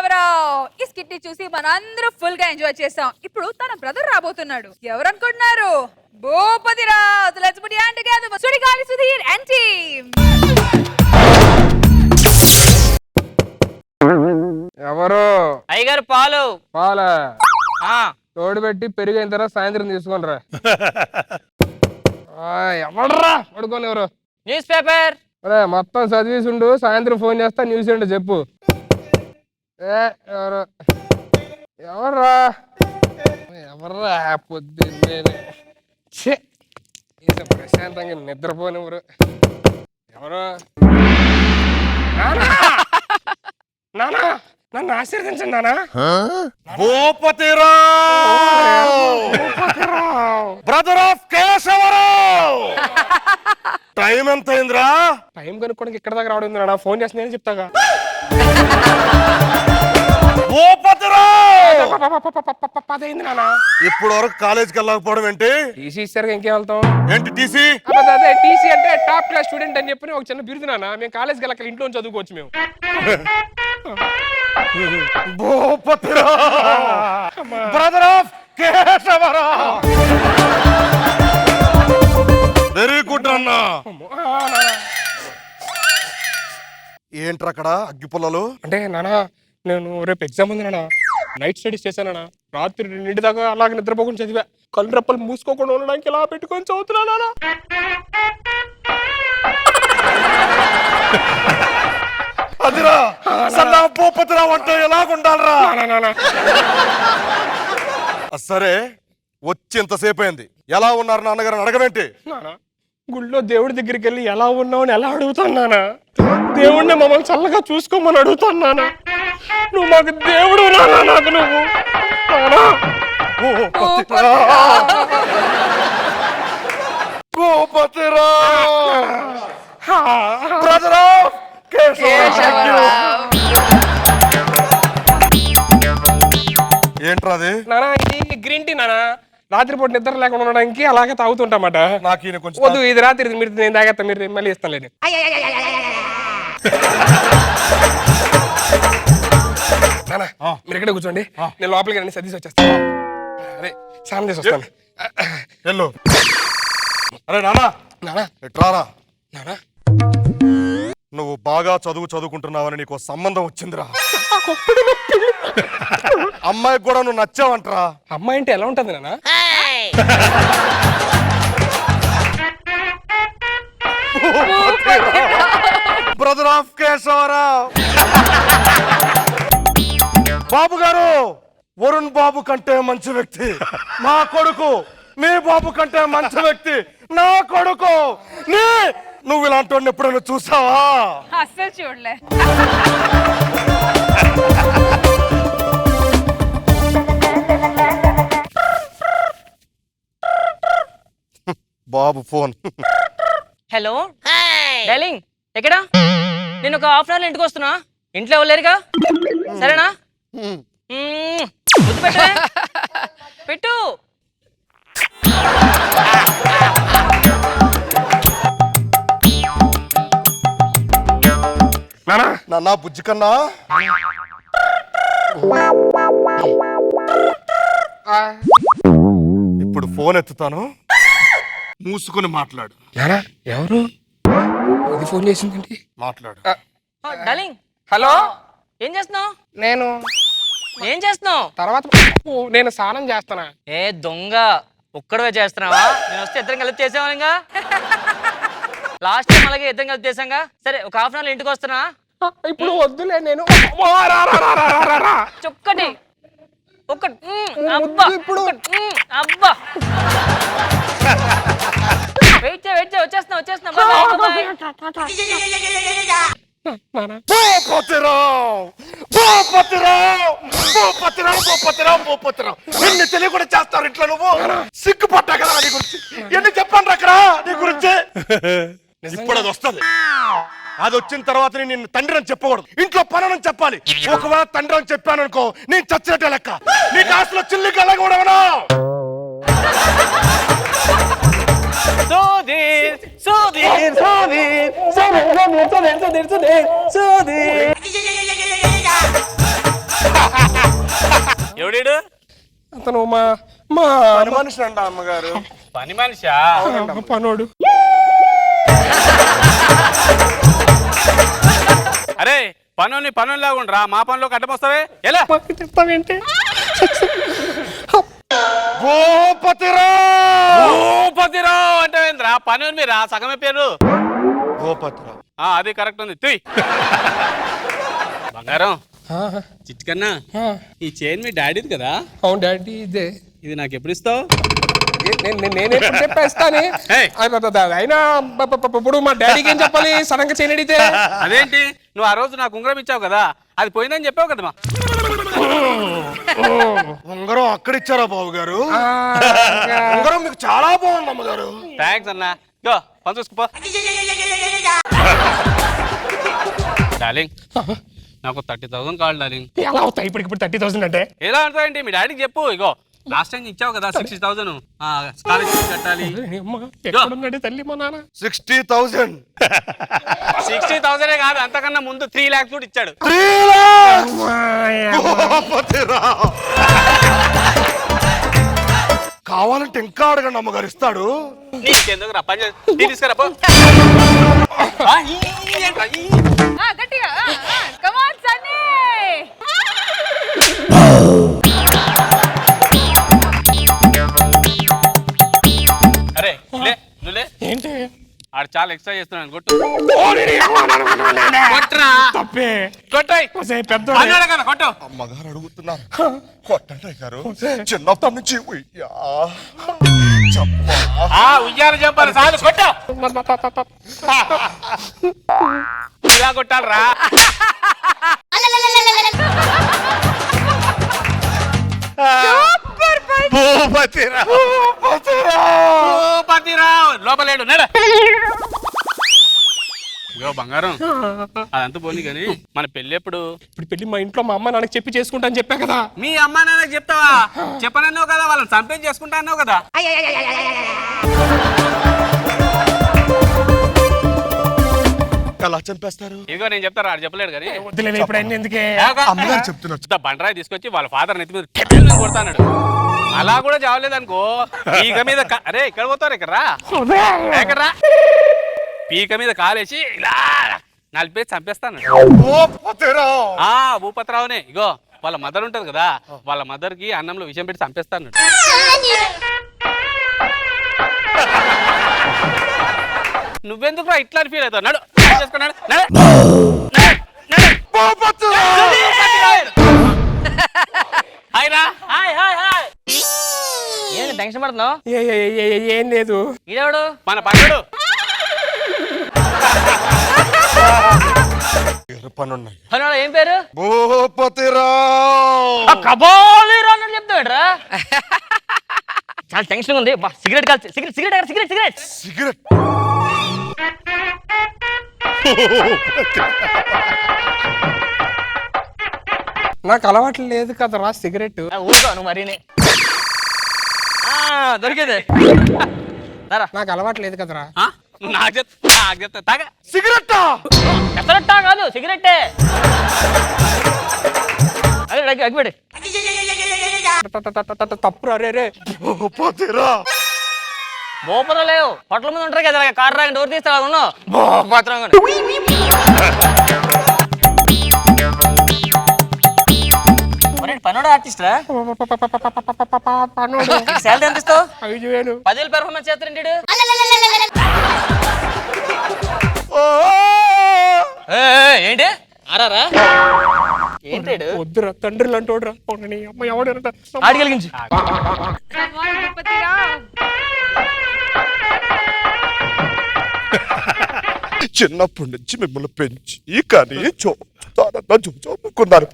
కేశవరావు. ఈ స్కిట్ ని చూసి మనందరూ ఫుల్ గా ఎంజాయ్ చేసాం. ఇప్పుడు తన బ్రదర్ రాబోతున్నాడు. ఎవరనుకుంటున్నారు? Bhupathiraju. Let's put hand together. Sudigali Sudheer and team. ఎవరు? అయ్యగారు పాలు. పాల తోడు పెట్టి పెరిగిన తర్వాత సాయంత్రం తీసుకోనరా. ఎవడరా పడుకోని? ఎవరు? News paper. అరే మొత్తం చదివేసిండు. సాయంత్రం ఫోన్ చేస్తా న్యూస్ ఏంటో చెప్పు. ఎవరు? ఎవర్రా? ఎవర్రా పొద్దున్నే ప్రశాంతంగా నిద్రపోనివ్వరు. ఎవరు? నానా నన్ను ఆశీర్వదించండి నానా. Bhupathirao, brother of Keshavarao. Time ఎంత అయిందిరా? టైం కనుక్కోడానికి ఇక్కడ దాకా రావడం నానా. ఫోన్ చేసి నేను చెప్తాగా. పదైంది నానా. ఇప్పుడు వరకు కాలేజీకి వెళ్ళకపోవడం ఏంటి? టీసీ ఇచ్చారు, ఇంకేం వెళ్తాం? ఏంటి టీసీ? అదే టీసీ అంటే టాప్ క్లాస్ స్టూడెంట్ అని చెప్పి ఒక చిన్న బిరుదు నాన్న. మేము కాలేజ్కి వెళ్ళక ఇంట్లో చదువుకోవచ్చు మేము. Brother of Keshavarao. Very good అన్న. ఏంట్రా అక్కడ అగ్గిపుల్లలు? అంటే నానా నేను రేపు ఎగ్జామ్ ఉంది నాన్న. నైట్ స్టడీస్ చేశానా. రాత్రి 2 దాకా అలాగే నిద్రపోకుండా చదివా. కళ్ళు రెప్పలు మూసుకోకుండా ఉండడానికి ఇలా పెట్టుకొని చదువుతున్నా నాన్న. అదిరా సన్నా భూపతిరావు అంటే ఎలాగుండాలరా? సరే వచ్చి ఎంతసేపు అయింది? ఎలా ఉన్నారు నాన్నగారు అడగవేంటి? గుళ్ళో దేవుడి దగ్గరికి వెళ్ళి ఎలా ఉన్నావు అని ఎలా అడుగుతానా? దేవుడిని మమ్మల్ని చల్లగా చూసుకోమని అడుగుతానా? నువ్వు మాకు దేవుడు నానా. నాకు నువ్వు ఏంట్రా అది? నానా ఇది గ్రీన్ టీ నానా. రాత్రిపూట నిద్ర లేకుండా ఉండడానికి అలాగే తాగుతుంటామాట. నాకు కొంచెం వద్దు, ఇది రాత్రి మీరు నేను తాగేస్తా. మీరు మళ్ళీ ఇస్తాను లేదు. నానా మీరు ఎక్కడ కూర్చోండి, నేను లోపలికి రండి సర్దీసి వచ్చేస్తాను. అరే స్నానం చేసి వస్తాను. వెళ్ళు. అరే నానా నానా ఎట్రారా? నానా నువ్వు బాగా చదువుకుంటున్నావని నీకు సంబంధం వచ్చిందిరా. అమ్మాయికి కూడా నువ్వు నచ్చావంటరా. అమ్మాయి అంటే ఎలా ఉంటది నానా? Brother of Keshavarao. బాబు గారు, వరుణ్ బాబు కంటే మంచి వ్యక్తి నా కొడుకు. మీ బాబు కంటే మంచి వ్యక్తి నా కొడుకు. నువ్వు ఇలాంటి వాడిని ఎప్పుడైనా చూసావా? అస్సలు చూడలే. బాబు ఫోన్. హలో డార్లింగ్, ఎక్కడా? నేను ఒక హాఫ్ అన్ అవర్ ఇంటికి వస్తున్నా. ఇంట్లో ఎవరులేరుగా? సరేనా? ముద్దు పెట్టే పెట్టు. నాన్న బుజ్జి కన్నా, ఇప్పుడు ఫోన్ ఎత్తుతాను, మూసుకొని మాట్లాడు. నానా ఎవరు? ఇది ఫోన్ చేసిందండి. మాట్లాడు. డార్లింగ్ హలో, ఏం చేస్తున్నావు? నేను ఏం చేస్తున్నావు? తర్వాత నేను స్నానం చేస్తానా. ఏ దొంగ, ఒక్కడవే చేస్తున్నావా? నేను వస్తే ఇద్దరం కలిపి చేసావాగా. లాస్ట్ టైం అలాగే ఇద్దరం కలిపి చేసాంగా. సరే ఒక హాఫ్ అన్ అవర్ ఇంటికి వస్తున్నా. ఇప్పుడు వద్దులే, నేను చొక్కటి ఒక్కటి. అబ్బా ఇప్పుడు అబ్బా వెయిట్ చేయి వచ్చేస్తున్నా. ఎన్ని తెలియకుండా చేస్తారు ఇంట్లో. నువ్వు సిగ్గుపడ్డా కదా నీ గురించి. ఎన్ని చెప్పండి అక్కడ నీ గురించి. ఇప్పుడు అది వస్తుంది. అది వచ్చిన తర్వాత నేను తండ్రి అని చెప్పకూడదు, ఇంట్లో పనని చెప్పాలి. ఒకవేళ తండ్రి అని చెప్పాను అనుకో, నేను చచ్చినట్టే లెక్క. నీ కాసులో చిల్లి కళ్ళ కూడా ఎవడీడు? అతను మా మా పని మనిషి అంట అమ్మగారు. పని మనిషా? పనోడు. అరే పనుని పనులాగా ఉండరా, మా పనిలో కట్టమొస్తావే ఎలా? చెప్తావేంటి? భూపతిరావు. భూపతిరావు అంటే ఏంద్రా? పని మీరా సగమే పేరు. భూపతిరావు. అది కరెక్ట్ ఉంది. తుయ్ బంగారం ఆ, చిట్కన్నా, ఆ. ఈ చైన్ మీ డాడీది కదా, అవును డాడీ ఇదే. ఇది నాకు ఎప్పుడు ఇస్తావు? నేను ఎప్పుడు చెప్పేస్తానే. ఏయ్. అయినా ఇప్పుడు మా డాడీకి ఏం చెప్పాలి సడన్ గా చేయని అడిగితే? అదేంటి, నువ్వు ఆ రోజు నాకు ఉంగరం ఇచ్చావు కదా, అది పోయిందని చెప్పావు కదమ్మా. ఉంగరం అక్కడ ఇచ్చారా బాబు గారు? ఆ, ఉంగరం మీకు చాలా బాగుంది అమ్మగారు. థ్యాంక్స్ అన్నా. గో పని చూసుకోపో. డార్లింగ్ నాకు 30,000 కావాలి డార్లింగ్. ఎలా అవుతాయి ఇప్పుడు 30,000 అంటే? ఎలా అంటావేంటి? మీ డాడీకి చెప్పు. ఇగో లాస్ట్ టైం ఇచ్చావు కదా 60,000 స్కాలర్షిప్ కట్టాలి. ఎక్కడున్నాడు తల్లి మా నాన్న? 60,000. 60,000 కాదు, అంతకన్నా ముందు 3 lakhs కూడా ఇచ్చాడు. 3 lakhs. భూపతిరావు. కావాలంటే ఇంకా అడగండి అమ్మగారు, ఇస్తాడు. నీకెందుకు రా, పని చేసి తీసుకురా పో. ఏంట్రా, గట్టిగా కమాన్ సన్నీ. అరే లే నువ్వు లే. ఏంటి? ఆడు చాలా ఎక్స్ట్రా చేస్తున్నాను. కొట్టు కొట్రా. తప్పే. కొట్టాయి పెద్ద అన్నాడు కదా, కొట్టు. అమ్మగారు అడుగుతున్నారు, కొట్టండి గారు. చిన్నప్పటి నుంచి ఉయ్యా చప్పా. ఉయ్యాలు చెప్పాలి చాలు, కొట్టు. ఇలా కొట్టాలరా. భూపతిరావు. భూపతిరావు లోపలేడు నడ. ఇగో బంగారం, అదంతా పోనీ కానీ మన పెళ్ళి ఎప్పుడు? ఇప్పుడు పెళ్లి మా ఇంట్లో మా అమ్మ నాన్నకి చెప్పి చేసుకుంటా అని చెప్పా కదా. మీ అమ్మ నాన్నకి చెప్తావా? చెప్పనన్నావు కదా, వాళ్ళని చంపేసి చేసుకుంటా అన్నావు కదా. ఎలా చంపేస్తారు? ఇదిగో నేను చెప్తారా, ఆడు చెప్పలేడు కానీ వద్దులే ఇప్పుడు అన్ని ఎందుకే? అమ్మగారు చెప్తున్నారు. ఇంత బండరాయి తీసుకొచ్చి వాళ్ళ ఫాదర్ నెత్తి మీద టెపిల్ కొడతాడు. అలా కూడా చావలేదనుకో, పీక మీద అరే ఇక్కడ పోతారు, ఇక్కడ రా, ఇక్కడ రా. పీక మీద కాలేసి ఇలా నలిపేసి చంపేస్తాను. భూపతిరావు. భూపతిరావునే. ఇగో వాళ్ళ మదర్ ఉంటది కదా, వాళ్ళ మదర్ కి అన్నంలో విషయం పెట్టి చంపేస్తాను. నువ్వెందుకు ఇట్లా ఫీల్ అవుతావు? నడు చేసుకున్నాడు. ఏంటి టెన్షన్ పడుతున్నావు? ఏం లేదు. ఇదేవాడు? మన పనుడు. పనున్నాయి. పనుడు ఏం పేరు? భూపతిరావు. కబాలీరా అన్నట్టు చెప్తావేట్రా? చాలా టెన్షన్ ఉంది. సిగరెట్ కాల్చి cigarette cigarette cigarette cigarette cigarette. నాకు అలవాట్లు లేదు కదరా సిగరెట్. ఊరుకో నువ్వు మరీనే. దొరికేదే. నాకు అలవాటు లేదు కదరా. నాకు చెప్తా తాగా. సిగరెట్. ఎత్తరట్టా కాదు, సిగరెట్టే. అదే అగ్గిపెట్టి. తప్పురా రే. భూపతిరావు. బోపరం లేవు, పొట్ల ముందు ఉంటారు కదా, కారు రాగా డోర్ తీస్తా ఉన్నావు. బోపత్రం పనుడు ఆర్టిస్ట్ రా. పనోడు. శాలరీ ఎంత ఇస్తావు? 5,000. 10,000 పెర్ఫార్మెన్స్ చేస్తారండి. ఏంటి ఆరారా? ఏంటాడు? వద్దురా తండ్రి లాంటోడురా. అమ్మ ఎవడంట ఆడిగలిగించు. కమాన్ భూపతిరావు. చిన్నప్పటి నుంచి మిమ్మల్ని పెంచి కానీ చూపుకున్నారు.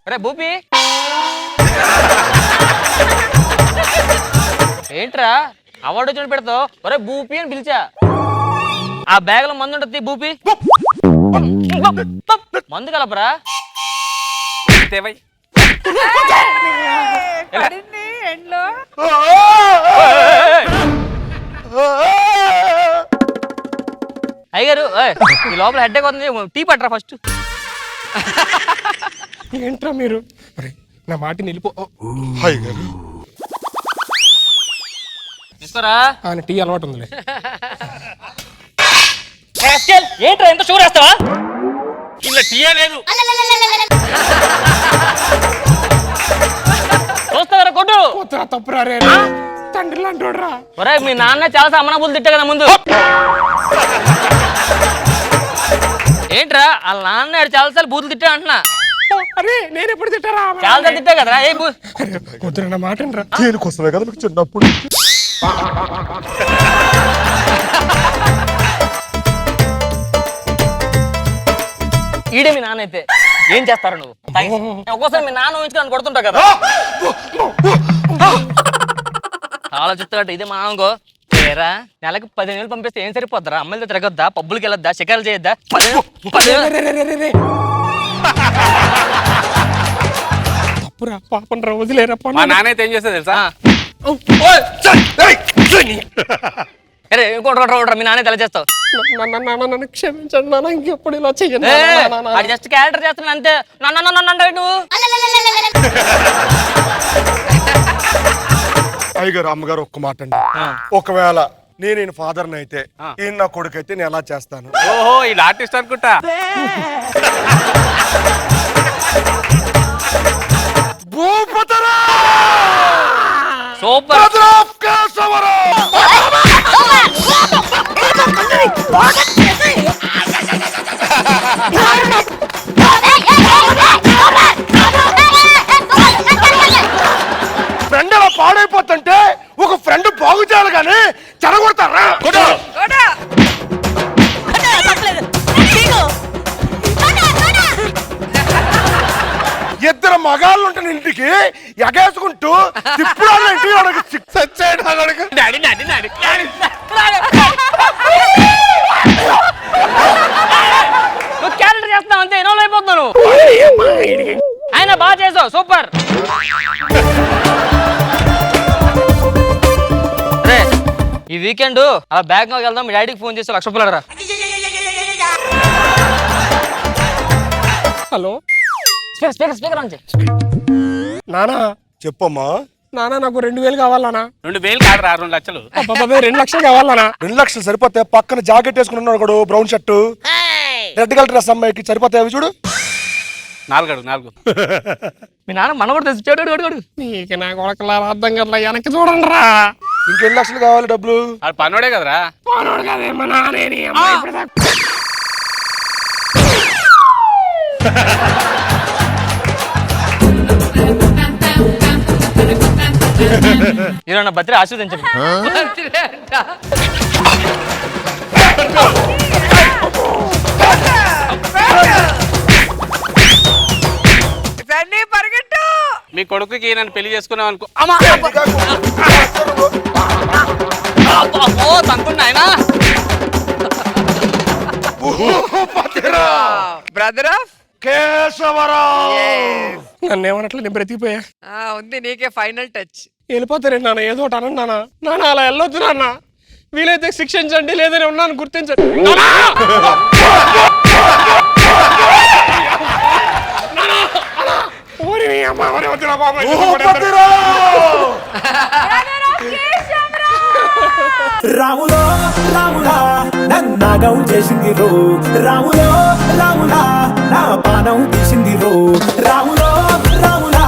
అరే భూపి, ఏంట్రా అవార్డు వచ్చి పెడతావు? ఒరే భూపి అని పిలిచా. ఆ బ్యాగ్ లో మందు ఉంటుంది భూపి. మందు కలపరా. పడింది ఎండ్లో. అయ్యారు ఈ లోపల హెడ్ అవుతుంది, టీ పట్టరా ఫస్ట్. ఏంట్రా మీరు? అరే నా మాట నిలిపో. అయ్యగారు తీసుకోరా. ఆయన టీ అలవాటు ఉందిలే. ఏంట్రా ఎంత షూర్ వేస్తావా? ఇలా టీయే లేదు. చూస్తావరా కొట్టు. పోతురా తప్పురా రే, తండ్రి లాంటోడ్రా. ఒరే మీ నాన్న చాలా అమ్మనబుద్ధి తిట్టా కదా ముందు. ఏంట్రా వాళ్ళ నాన్న చాలాసార్లు బూతులు తిట్టా అంటున్నా. అరే నేను ఎప్పుడు తిట్టారా? చాలా తిట్టా కదరా. ఏ వద్దురా నా మాట రా. దేనికోసమే కదా మీకు చిన్నప్పుడు. ఈడే మీ నాన్న అయితే ఏం చేస్తారు నువ్వు? ఒక్కోసారి మీ నాన్న ఊహించుకొని కొడుతుంటావు కదా. ఆలోచిస్తాడు ఇదే మా నాన్నకో. ఏరా నెలకు 15,000 పంపిస్తే ఏం సరిపోద్దారా? అమ్మాయిలతో తిరగొద్దా, పబ్బులకి వెళ్ళొద్దా, షికారులు చేయొద్దా? 10,000 తప్పురా పాపం రా, వదిలేరా. మా నాన్న అయితే ఏం చేస్తా తెలుసా? అరే కొట్రా మీ నాన్న తెల చేస్తావు. నన్ను క్షమించండి నాన్న, ఇంకెప్పుడు ఇలా చెయ్యను. జస్ట్ క్యారెక్టర్ చేస్తున్నా అంతే. నన్ను నువ్వు అయ్యగారు అమ్మగారు ఒక్క మాట అండి. ఒకవేళ నేను ఫాదర్ని అయితే ఈయన నా కొడుకు అయితే నేను ఎలా చేస్తాను? ఓహో ఇలా ఆర్టిస్ట్ అనుకుంటా. భూపతరా సూపర్. ఫ్రెండ్ అలా పాడైపోతుంటే ఒక ఫ్రెండ్ బాగు చేయాలి కానీ చెడగొడతారా? ఇద్దరు మగాళ్ళు ఉంటాను ఇంటికి ఎగేసుకుంటూ ఇప్పుడు నువ్వు క్యారెక్టర్ చేస్తున్నావు అంతే, ఇన్వాల్వ్ అయిపోతున్నావు. ఆయన బాగా చేసావు, సూపర్. రే ఈ వీకెండ్ అలా బ్యాంకాక్ వెళ్దాం. మీ డాడీకి ఫోన్ చేసి 1,00,000 రూపాయలు రా. హలో స్పీకర్ ఆన్ చేయి. నానా చెప్పమ్మా. నానా నాకు 2,000 కావాలనా? 2,000 కాదురా 2 లక్షలు. 2 లక్షలు కావాలనా? 2 లక్షలు సరిపోతాయి. పక్కన జాకెట్ వేసుకున్నాడు ఒకడు, brown shirt, red colour dress అమ్మాయికి సరిపోతాయి. అవి చూడు. 4 మీ నాన్న మన కూడా తెచ్చాడు. నీకు నా కొడకలా అర్థం కదా, వెనక్కి చూడండి రా. ఇంకెన్ని లక్షలు కావాలి డబ్బులు? అది పన్నోడే కదరా. పోనోడు కదే మా నానేని అమ్మాయి ఇప్పుడు దాకా. ఈరోజు నా బర్త్డే ఆశీర్వదించండి. పరిగెట్టు. మీ కొడుకుకి నన్ను పెళ్లి చేసుకున్నాం అనుకో. Brother of Keshavarao. నన్ను ఏమన్నట్లు నేను బ్రతికిపోయా. ఉంది నీకే ఫైనల్ టచ్. వెళ్ళిపోతారండి నాన్న, ఏదో ఒకటి అనండి నాన్న. నాన్న అలా వెళ్ళొద్దు నాన్న, వీలైతే శిక్షించండి, లేదని ఉన్నాను గుర్తించండి. రాములో రాములా నన్నాగం చేసింది రో, రాములో రాములా నా పానం తీసింది రో, రాములో రాములా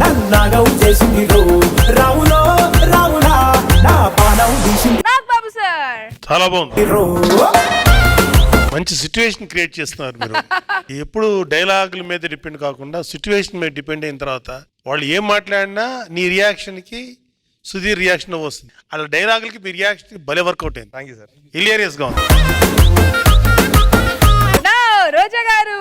నన్నాగం చేసింది రో, రాములో రాములా నా పానం తీసింది బాబు సార్. చాలా బాగుంది, రో. మంచి సిచ్యువేషన్ క్రియేట్ చేస్తున్నారు మీరు. ఎప్పుడు డైలాగుల మీద డిపెండ్ కాకుండా సిచ్యువేషన్ మీద డిపెండ్ అయిన తర్వాత వాళ్ళు ఏం మాట్లాడినా నీ రియాక్షన్ కి సుధీర్ రియాక్షన్ వస్తుంది. అలా డైలాగులకి మీ రియాక్షన్ భలే వర్కౌట్ అయింది. Thank you sir. హిలేరియస్ గా ఉంది. రోజా గారు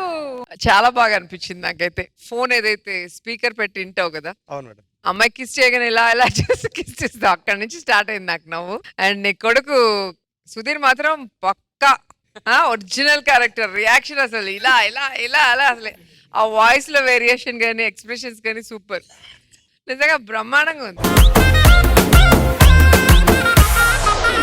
చాలా బాగా అనిపించింది నాకైతే. ఫోన్ ఏదైతే స్పీకర్ పెట్టి వింటావు కదా, అవును మేడం. అమ్మాయి కిస్ చేయగానే ఇలా ఇలా చేసి కిస్ చేస్తా, అక్కడి నుంచి స్టార్ట్ అయింది నాకు నవ్వు. అండ్ నీ కొడుకు సుధీర్ మాత్రం పక్కా ఒరిజినల్ క్యారెక్టర్. రియాక్షన్ అసలు ఇలా ఇలా ఇలా అలా, అసలు ఆ వాయిస్ లో వేరియేషన్ కానీ ఎక్స్ప్రెషన్స్ కానీ సూపర్, నిజంగా బ్రహ్మాండంగా ఉంది.